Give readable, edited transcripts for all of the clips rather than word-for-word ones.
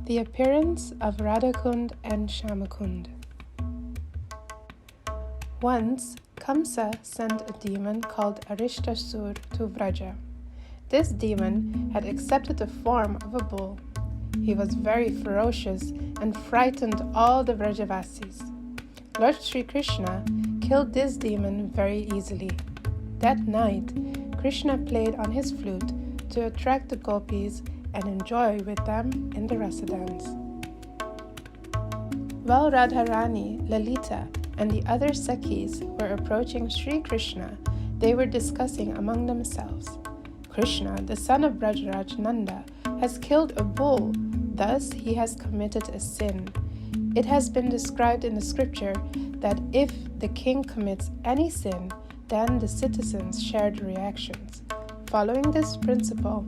The appearance of Radha-Kunda and Shyama-kunda. Once, Kamsa sent a demon called Aristasur to Vraja. This demon had accepted the form of a bull. He was very ferocious and frightened all the Vrajavasis. Lord Sri Krishna killed this demon very easily. That night, Krishna played on his flute to attract the gopis and enjoy with them in the rasa dance. While Radharani, Lalita, and the other Sakhis were approaching Sri Krishna, they were discussing among themselves. Krishna, the son of Brajaraj Nanda, has killed a bull, thus he has committed a sin. It has been described in the scripture that if the king commits any sin, then the citizens share the reactions. Following this principle,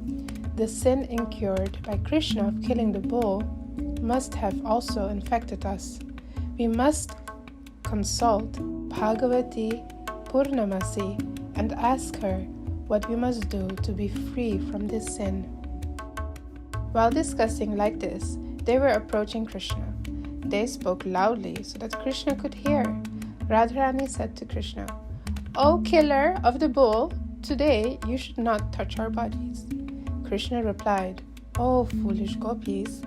the sin incurred by Krishna of killing the bull must have also infected us. We must consult Bhagavati Purnamasi and ask her what we must do to be free from this sin. While discussing like this, they were approaching Krishna. They spoke loudly so that Krishna could hear. Radharani said to Krishna, "O killer of the bull, today you should not touch our bodies." Krishna replied, "Oh, foolish gopis,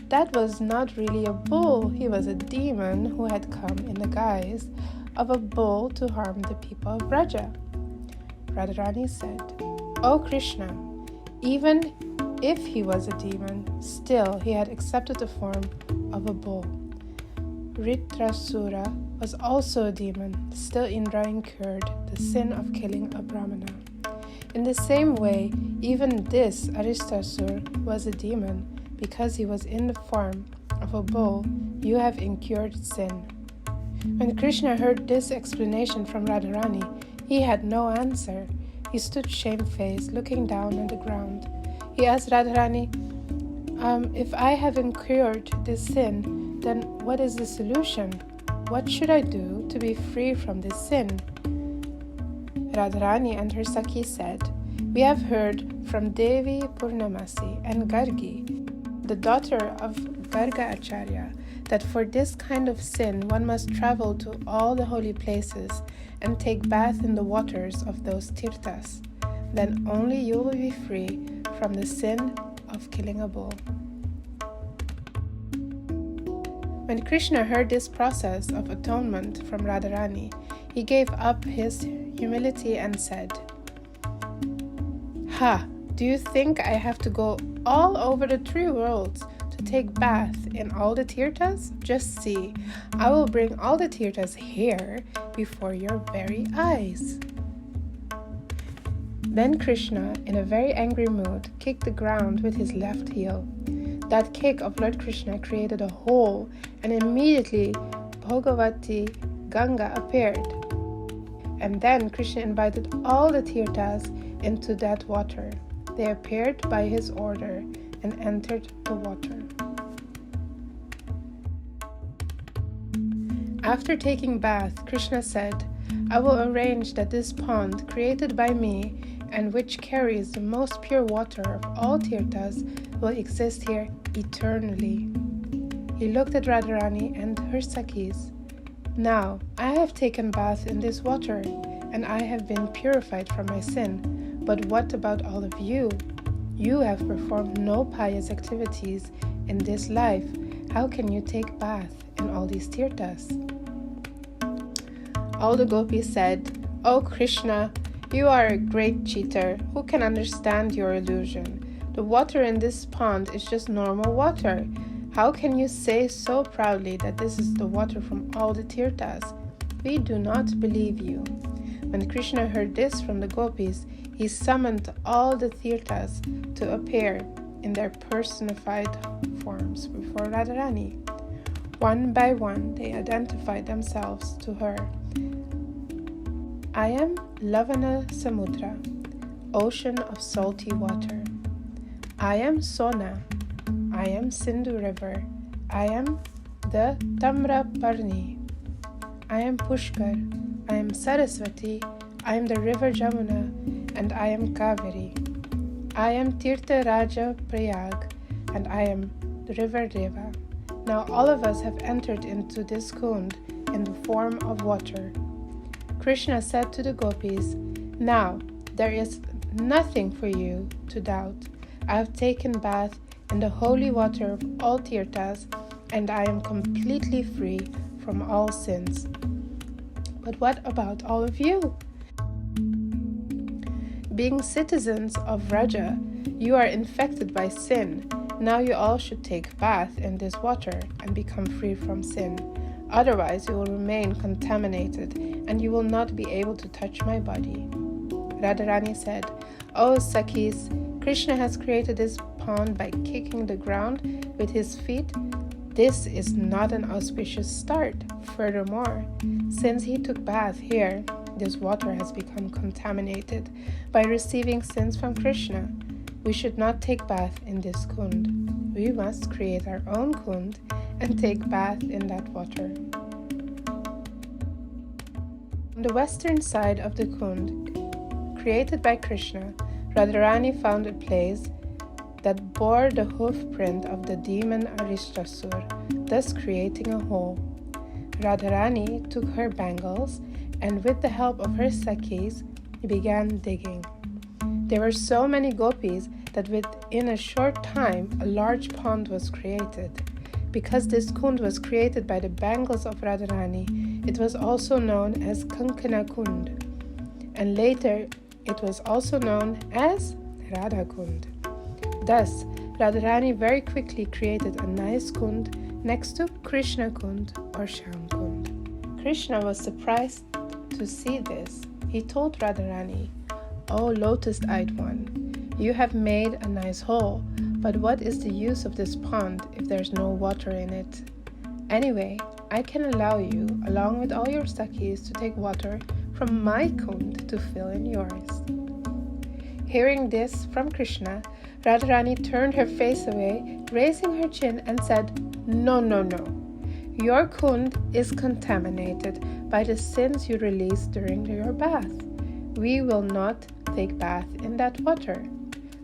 that was not really a bull. He was a demon who had come in the guise of a bull to harm the people of Braja." Radharani said, "O Krishna, even if he was a demon, still he had accepted the form of a bull." Ritrasura was also a demon. Still Indra incurred the sin of killing a Brahmana. In the same way, even this Aristasur was a demon. Because he was in the form of a bull, you have incurred sin. When Krishna heard this explanation from Radharani, he had no answer. He stood shamefaced, looking down on the ground. He asked Radharani, if I have incurred this sin, then what is the solution? What should I do to be free from this sin? Radharani and her Sakhi said, "We have heard from Devi Purnamasi and Gargi, the daughter of Garga Acharya, that for this kind of sin one must travel to all the holy places and take bath in the waters of those tirthas. Then only you will be free from the sin of killing a bull." When Krishna heard this process of atonement from Radharani, he gave up his humility and said, "Ha! Do you think I have to go all over the 3 worlds to take bath in all the tirthas? Just see, I will bring all the tirthas here before your very eyes." Then Krishna, in a very angry mood, kicked the ground with his left heel. That kick of Lord Krishna created a hole, and immediately Bhagavati Ganga appeared. And then Krishna invited all the tirthas into that water. They appeared by his order and entered the water. After taking bath, Krishna said, "I will arrange that this pond created by me and which carries the most pure water of all tirthas will exist here eternally." He looked at Radharani and her Sakhis. "Now I have taken bath in this water and I have been purified from my sin. But what about all of you? You have performed no pious activities in this life. How can you take bath in all these tirthas?" All the gopis said, "O Krishna, you are a great cheater. Who can understand your illusion? The water in this pond is just normal water. How can you say so proudly that this is the water from all the tirthas? We do not believe you." When Krishna heard this from the gopis, he summoned all the tirthas to appear in their personified forms before Radharani. One by one, they identified themselves to her. "I am Lavana Samudra, ocean of salty water. I am Sona. I am Sindhu River. I am the Tamra Parni. I am Pushkar. I am Saraswati. I am the river Jamuna, and I am Kaveri. I am Tirtha Raja Prayag, and I am the river Deva. Now all of us have entered into this Kund in the form of water. Krishna said to the gopis, "Now there is nothing for you to doubt. I have taken bath in the holy water of all tirthas, and I am completely free from all sins. But what about all of you? Being citizens of Raja, you are infected by sin. Now you all should take bath in this water and become free from sin. Otherwise you will remain contaminated and you will not be able to touch my body." Radharani said, "O Sakhis, Krishna has created this pond by kicking the ground with his feet. This is not an auspicious start. Furthermore, since he took bath here, this water has become contaminated by receiving sins from Krishna. We should not take bath in this Kund. We must create our own Kund and take bath in that water." On the western side of the Kund, created by Krishna, Radharani found a place that bore the hoof print of the demon Arishtasur, thus creating a hole. Radharani took her bangles and with the help of her Sakhis began digging. There were so many gopis that within a short time a large pond was created. Because this Kund was created by the bangles of Radharani, it was also known as Kankana Kund, and later it was also known as Radha-Kunda. Thus, Radharani very quickly created a nice Kund next to Krishna Kund or Shyam-kunda. Krishna was surprised to see this. He told Radharani, "O lotus-eyed one, you have made a nice hole, but what is the use of this pond if there's no water in it? Anyway, I can allow you, along with all your Sakhis, to take water from my Kund to fill in yours." Hearing this from Krishna, Radharani turned her face away, raising her chin and said, No. Your Kund is contaminated by the sins you released during your bath. We will not take bath in that water.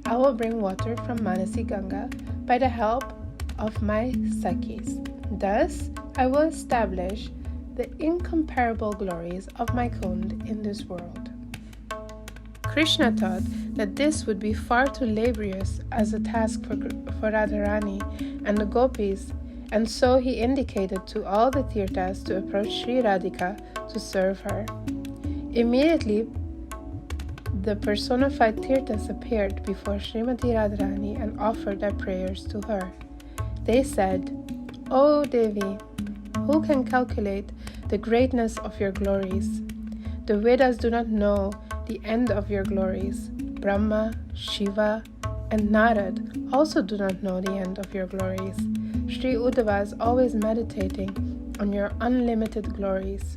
I will bring water from Manasi Ganga by the help of my Sakhis. Thus, I will establish the incomparable glories of my Kund in this world." Krishna thought that this would be far too laborious as a task for Radharani and the gopis, and so he indicated to all the tirthas to approach Sri Radhika to serve her. Immediately, the personified tirthas appeared before Srimati Radharani and offered their prayers to her. They said, "O Devi, who can calculate the greatness of your glories? The Vedas do not know the end of your glories. Brahma, Shiva, and Narad also do not know the end of your glories. Sri Uddhava is always meditating on your unlimited glories.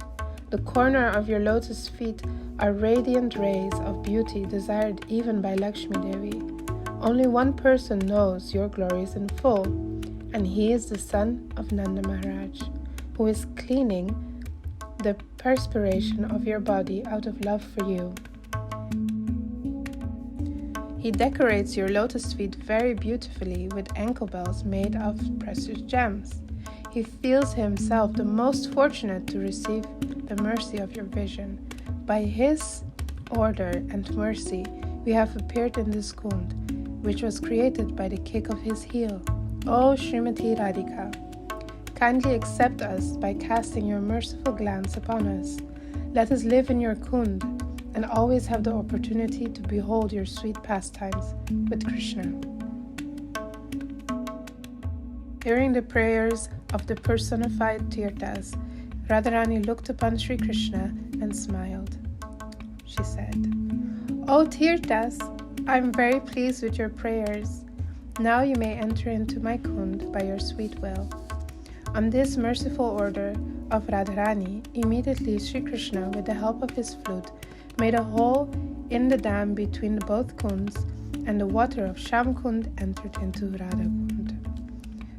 The corner of your lotus feet are radiant rays of beauty desired even by Lakshmi Devi. Only one person knows your glories in full, and he is the son of Nanda Maharaj, who is cleaning the perspiration of your body out of love for you. He decorates your lotus feet very beautifully with ankle bells made of precious gems. He feels himself the most fortunate to receive the mercy of your vision. By his order and mercy, we have appeared in this Kund, which was created by the kick of his heel. O Srimati Radhika, kindly accept us by casting your merciful glance upon us. Let us live in your Kund and always have the opportunity to behold your sweet pastimes with Krishna." Hearing the prayers of the personified tirthas, Radharani looked upon Sri Krishna and smiled. She said, "O tirthas, I am very pleased with your prayers. Now you may enter into my Kund by your sweet will." On this merciful order of Radharani, immediately Sri Krishna, with the help of his flute, made a hole in the dam between both Kunds, and the water of Shyam-kunda entered into Radha-Kunda.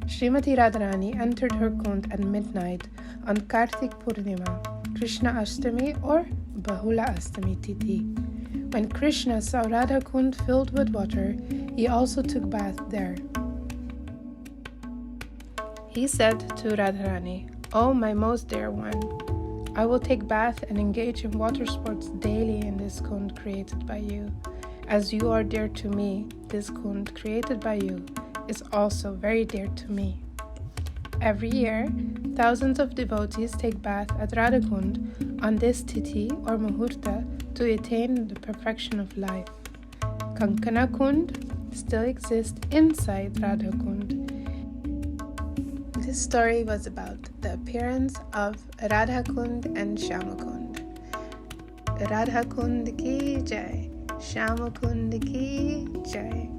Srimati Radharani entered her Kund at midnight on Kartik Purnima, Krishna Ashtami or Bahula Ashtami Tithi. When Krishna saw Radha-Kunda filled with water, he also took bath there. He said to Radharani, "O my most dear one, I will take bath and engage in water sports daily in this Kund created by you. As you are dear to me, this Kund created by you is also very dear to me." Every year, thousands of devotees take bath at Radha-Kunda on this tithi or muhurta to attain the perfection of life. Kankana Kund still exists inside Radha-Kunda. This story was about the appearance of Radha-Kunda and Shyama-kunda. Radha-Kunda ki jai, Shyama-kunda ki jai.